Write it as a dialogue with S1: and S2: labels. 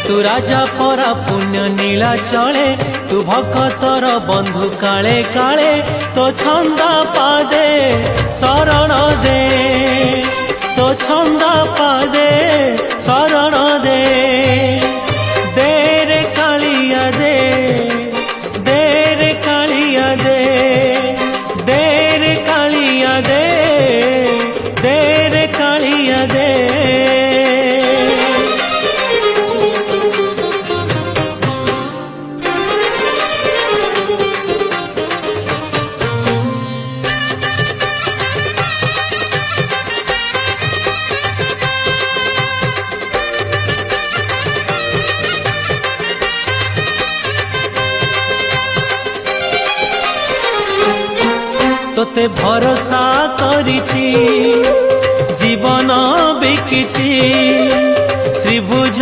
S1: तू राजा परा पुण्य नीला चले तू भक्तर बंधु काले काले तो छंद पादे शरण दे तो छंद पादे शरण दे रे कालिया दे रे कालिया दे रे कालिया दे रे कालिया दे। तोते भरोसा करिछि जीवन बिकिछि श्रीभुज